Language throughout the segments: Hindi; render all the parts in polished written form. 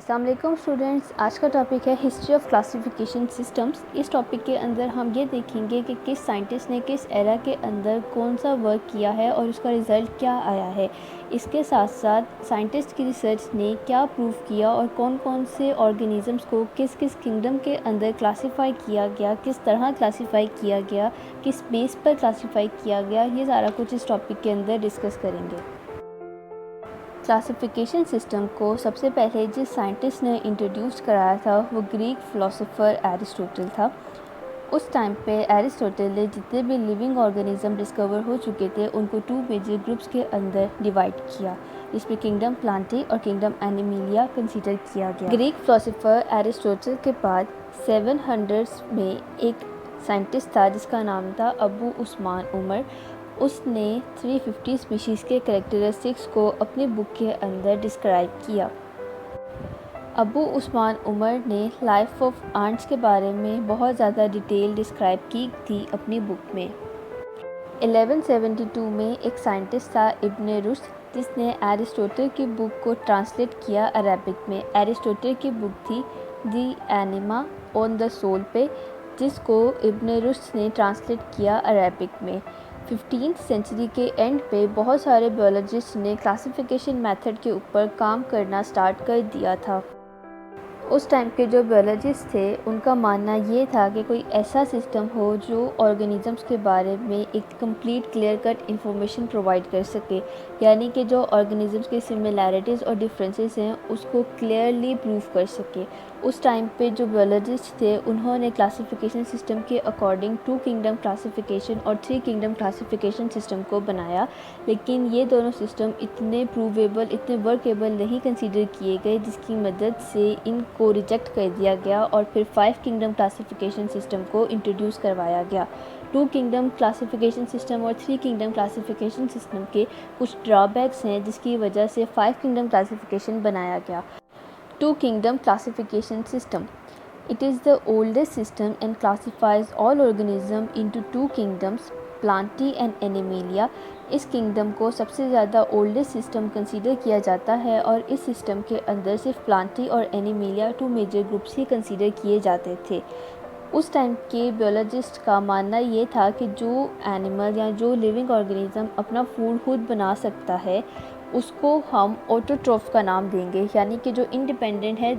अस्सलाम वालेकुम स्टूडेंट्स। आज का टॉपिक है हिस्ट्री ऑफ क्लासिफिकेशन सिस्टम्स। इस टॉपिक के अंदर हम ये देखेंगे कि किस साइंटिस्ट ने किस एरा के अंदर कौन सा वर्क किया है और उसका रिज़ल्ट क्या आया है। इसके साथ साथ साइंटिस्ट की रिसर्च ने क्या प्रूव किया और कौन कौन से ऑर्गेनिज़म्स को किस किस किंगडम के अंदर क्लासीफाई किया गया, किस तरह क्लासीफाई किया गया, किस बेस पर क्लासीफाई किया गया, ये सारा कुछ इस टॉपिक के अंदर डिस्कस करेंगे। क्लासिफिकेशन सिस्टम को सबसे पहले जिस साइंटिस्ट ने इंट्रोड्यूस कराया था वो ग्रीक फ़िलासफ़र एरिस्टोटल था। उस टाइम पे एरिस्टोटल ने जितने भी लिविंग ऑर्गेनिज्म डिस्कवर हो चुके थे उनको 2 मेजर ग्रुप्स के अंदर डिवाइड किया, जिसमें किंगडम प्लांटी और किंगडम एनिमिलिया कंसीडर किया गया। ग्रीक फ़िलासफ़र एरिस्टोटल के बाद 700s में एक साइंटिस्ट था जिसका नाम था अबू उस्मान उमर। उसने 350 स्पीशीज़ के कैरेक्टरिस्टिक्स को अपनी बुक के अंदर डिस्क्राइब किया। अबू उस्मान उमर ने लाइफ ऑफ एंट्स के बारे में बहुत ज़्यादा डिटेल डिस्क्राइब की थी अपनी बुक में। 1172 में एक साइंटिस्ट था इब्न रुश्द, जिसने एरिस्टोटल की बुक को ट्रांसलेट किया अरबिक में। एरिस्टोटल की बुक थी दी एनिमा ऑन द सोल पे, जिसको इब्न रुश्द ने ट्रांसलेट किया अरबिक में। 15th सेंचुरी के एंड पे बहुत सारे बायोलॉजिस्ट ने क्लासिफिकेशन मेथड के ऊपर काम करना स्टार्ट कर दिया था। उस टाइम के जो बायोलॉजिस्ट थे उनका मानना ये था कि कोई ऐसा सिस्टम हो जो ऑर्गेनिजम्स के बारे में एक complete clear cut information provide कर सके, यानी कि जो ऑर्गेनिजम्स की सिमिलैरिटीज़ और डिफरेंसेस हैं उसको क्लियरली प्रूव कर सके। उस टाइम पे जो बायोलॉजिस्ट थे उन्होंने क्लासिफिकेशन सिस्टम के अकॉर्डिंग 2 किंगडम क्लासिफिकेशन और 3 किंगडम क्लासिफिकेशन सिस्टम को बनाया, लेकिन ये दोनों सिस्टम इतने प्रूवेबल, इतने वर्केबल नहीं कंसीडर किए गए, जिसकी मदद से इनको रिजेक्ट कर दिया गया और फिर 5 किंगडम क्लासिफिकेशन सिस्टम को इंट्रोड्यूस करवाया गया। 2 किंगडम क्लासिफिकेशन सिस्टम और 3 किंगडम क्लासिफिकेशन सिस्टम के कुछ ड्रॉबैक्स हैं जिसकी वजह से 5 किंगडम क्लासिफिकेशन बनाया गया। 2 Kingdom Classification System. It is the oldest system and classifies all organisms into 2 kingdoms, Plantae and Animalia. इस किंगडम को सबसे ज़्यादा ओल्डेस्ट सिस्टम कंसीडर किया जाता है और इस सिस्टम के अंदर सिर्फ प्लांटी और एनिमिलिया 2 मेजर ग्रुप्स ही कंसीडर किए जाते थे। उस टाइम के बायोलॉजिस्ट का मानना ये था कि जो एनिमल या जो लिविंग ऑर्गेनिज्म अपना फूड खुद बना सकता है उसको हम ऑटोट्रॉफ का नाम देंगे, यानी कि जो इंडिपेंडेंट है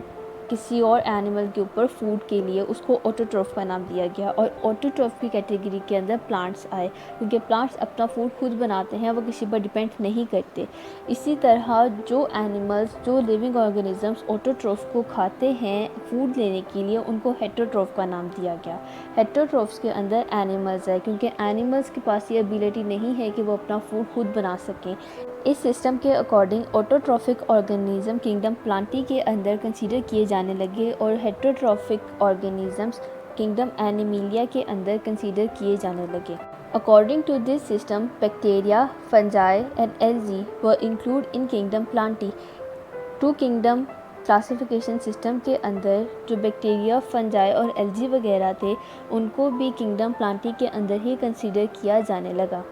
किसी और एनिमल के ऊपर फूड के लिए, उसको ऑटोट्रॉफ का नाम दिया गया। और ऑटोट्रॉफ की कैटेगरी के अंदर प्लांट्स आए, क्योंकि प्लांट्स अपना फूड खुद बनाते हैं, वो किसी पर डिपेंड नहीं करते। इसी तरह जो एनिमल्स, जो लिविंग ऑर्गेनिजम्स ऑटोट्रॉफ को खाते हैं फूड लेने के लिए, उनको हेटरोट्रॉफ का नाम दिया गया। हेटरोट्रॉफ्स के अंदर एनिमल्स है, क्योंकि एनिमल्स के पास ये एबिलिटी नहीं है कि वो अपना फूड खुद बना सकें। इस सिस्टम के according autotrophic organism kingdom Plantae के अंदर कंसीडर किए जाने लगे और हेटरोट्रॉफिक ऑर्गेनिजम्स किंगडम एनिमिलिया के अंदर कंसीडर किए जाने लगे। According to this system, bacteria, fungi and algae were include in kingdom plantae. 2 kingdom classification system के अंदर जो बैक्टीरिया, फंजाई और एल्गी वगैरह थे उनको भी किंगडम प्लांटी के अंदर ही कंसीडर किया जाने लगा।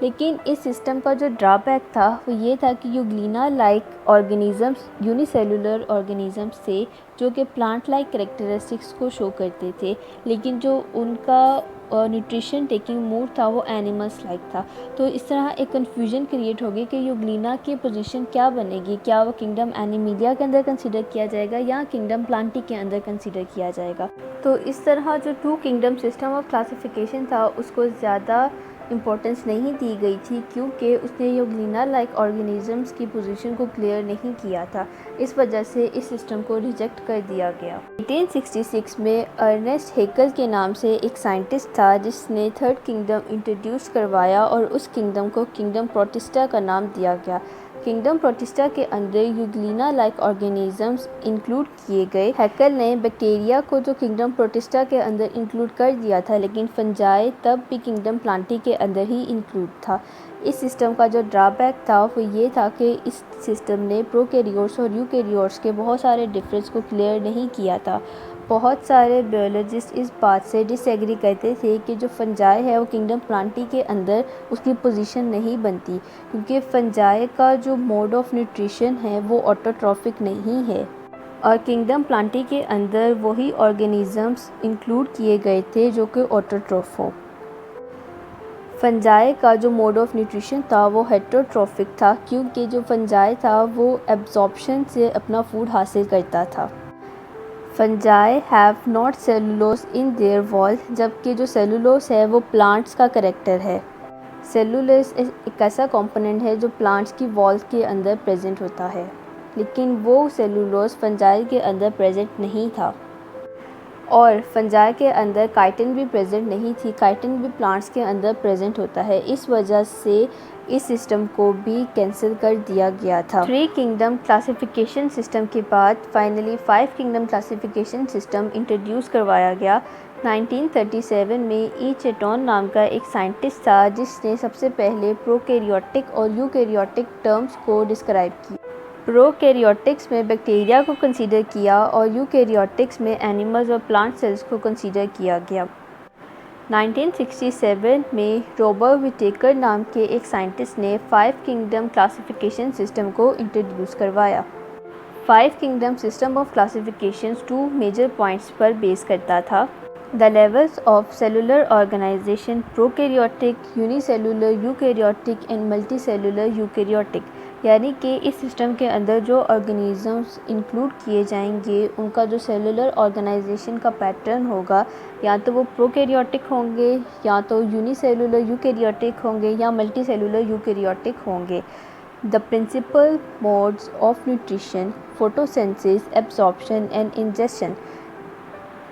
लेकिन इस सिस्टम का जो ड्रॉबैक था वो ये था कि Euglena like organisms unicellular organisms थे जो कि प्लांट लाइक कैरेक्टरिस्टिक्स को शो करते थे, लेकिन जो उनका न्यूट्रिशन टेकिंग मूड था वो एनिमल्स लाइक था। तो इस तरह एक कन्फ्यूजन क्रिएट होगी कि यूग्लिना की पोजीशन क्या बनेगी, क्या वो किंगडम एनिमिलिया के अंदर कंसीडर किया जाएगा या किंगडम प्लांटी के अंदर कंसीडर किया जाएगा। तो इस तरह जो 2 किंगडम सिस्टम ऑफ क्लासिफिकेशन था उसको ज़्यादा इम्पोर्टेंस नहीं दी गई थी, क्योंकि उसने यूग्लिना लाइक ऑर्गेनिजम्स की पोजीशन को क्लियर नहीं किया था। इस वजह से इस सिस्टम को रिजेक्ट कर दिया गया। 1866 में अर्नेस्ट हेकल के नाम से एक साइंटिस्ट था जिसने 3rd किंगडम इंट्रोड्यूस करवाया और उस किंगडम को किंगडम प्रोटिस्टा का नाम दिया गया। किंगडम प्रोटिस्टा के अंदर यूग्लिना लाइक ऑर्गेनिजम्स इंक्लूड किए गए। हैकल ने बैक्टीरिया को जो किंगडम प्रोटिस्टा के अंदर इंक्लूड कर दिया था, लेकिन फंजाई तब भी किंगडम प्लांटी के अंदर ही इंक्लूड था। इस सिस्टम का जो ड्रॉबैक था वो ये था कि इस सिस्टम ने प्रोकैरियोट्स और यूकैरियोट्स के बहुत सारे डिफरेंस को क्लियर नहीं किया था। बहुत सारे बायोलॉजिस्ट इस बात से डिसएग्री करते थे कि जो फंजाई है वो किंगडम प्लांटी के अंदर उसकी पोजीशन नहीं बनती, क्योंकि फंजाई का जो मोड ऑफ न्यूट्रिशन है वो ऑटोट्रॉफिक नहीं है। और किंगडम प्लांटी के अंदर वही ऑर्गेनिजम्स इंक्लूड किए गए थे जो कि ऑटोट्रॉफ हो। फंजाई का जो मोड ऑफ न्यूट्रिशन था वो हेटरोट्रॉफिक था, क्योंकि जो फंजाई था वो एब्जॉर्प्शन से अपना फूड हासिल करता था। Fungi have not cellulose in their wall, जबकि जो सेलुलोज है वो प्लांट्स का करेक्टर है। सेलुलोज एक ऐसा कंपोनेंट है जो प्लांट्स की वॉल के अंदर प्रेजेंट होता है, लेकिन वो सेलुलोज फंजाई के अंदर प्रेजेंट नहीं था। और फंजाई के अंदर काइटिन भी प्रेजेंट नहीं थी। काइटिन भी प्लांट्स के अंदर प्रेजेंट होता है, इस वजह से इस सिस्टम को भी कैंसिल कर दिया गया था। 3 किंगडम क्लासिफिकेशन सिस्टम के बाद finally 5 kingdom classification system introduce करवाया गया। 1937 में ई चेटॉन नाम का एक साइंटिस्ट था जिसने सबसे पहले प्रोकैरियोटिक और यूकैरियोटिक टर्म्स को डिस्क्राइब किया। प्रोकैरियोटिक्स में बैक्टीरिया को कंसीडर किया और यूकैरियोटिक्स में एनिमल्स और प्लांट सेल्स को कंसीडर किया गया। 1967 में रॉबर्ट विटेकर नाम के एक साइंटिस्ट ने 5 किंगडम क्लासिफिकेशन सिस्टम को इंट्रोड्यूस करवाया। 5 kingdom system of classification 2 major points पर बेस करता था। The levels of cellular organisation, prokaryotic, unicellular eukaryotic and multicellular eukaryotic, यानी कि इस सिस्टम के अंदर जो ऑर्गेनिजम्स इंक्लूड किए जाएंगे उनका जो सेलुलर ऑर्गेनाइजेशन का पैटर्न होगा, या तो वो प्रोकैरियोटिक होंगे, या तो यूनिसेलुलर यूकैरियोटिक होंगे, या मल्टीसेलुलर यूकैरियोटिक होंगे। The principal modes of nutrition, photosynthesis, absorption and ingestion.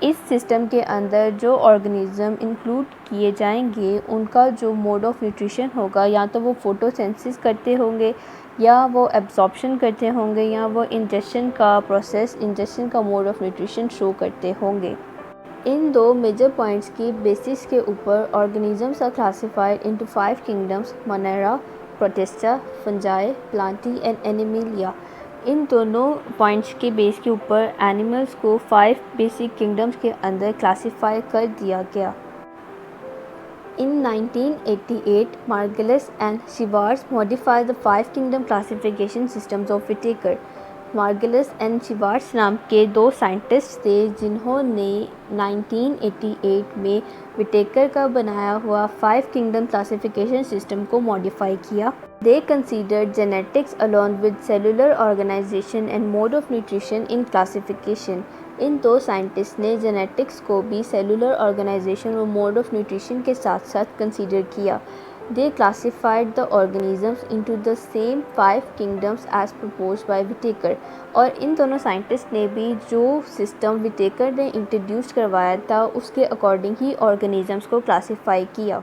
इस सिस्टम के अंदर जो ऑर्गेनिज़म इंक्लूड किए जाएंगे उनका जो मोड ऑफ न्यूट्रिशन होगा, या तो वो फोटोसिंथेसिस करते होंगे, या वो एब्जॉर्प्शन करते होंगे, या वो इंजेक्शन का मोड ऑफ न्यूट्रिशन शो करते होंगे। इन 2 मेजर पॉइंट्स की बेसिस के ऊपर organisms are classified into 5 kingdoms: monera, protista, fungi, plantae and animalia. इन दोनों पॉइंट्स के बेस के ऊपर एनिमल्स को 5 बेसिक किंगडम्स के अंदर क्लासिफाई कर दिया गया। In 1988, Margulis and Schwartz modified the 5 kingdom classification systems of Whittaker. Margulis and Schwartz नाम के 2 साइंटिस्ट थे जिन्होंने 1988 में विटेकर का बनाया हुआ 5 किंगडम क्लासिफिकेशन सिस्टम को मॉडिफाई किया। They considered genetics along with cellular organization and mode of nutrition in classification. In 2 scientist ने जेनेटिक्स को भी सेलुलर ऑर्गेनाइजेशन और मोड ऑफ न्यूट्रिशन के साथ साथ कंसीडर किया। They classified the organisms into the same 5 kingdoms as proposed by Whittaker. और इन दोनों साइंटिस्ट ने भी जो सिस्टम विटेकर ने इंट्रोड्यूस करवाया था उसके अकॉर्डिंग ही ऑर्गेनिजम्स को क्लासीफाई किया।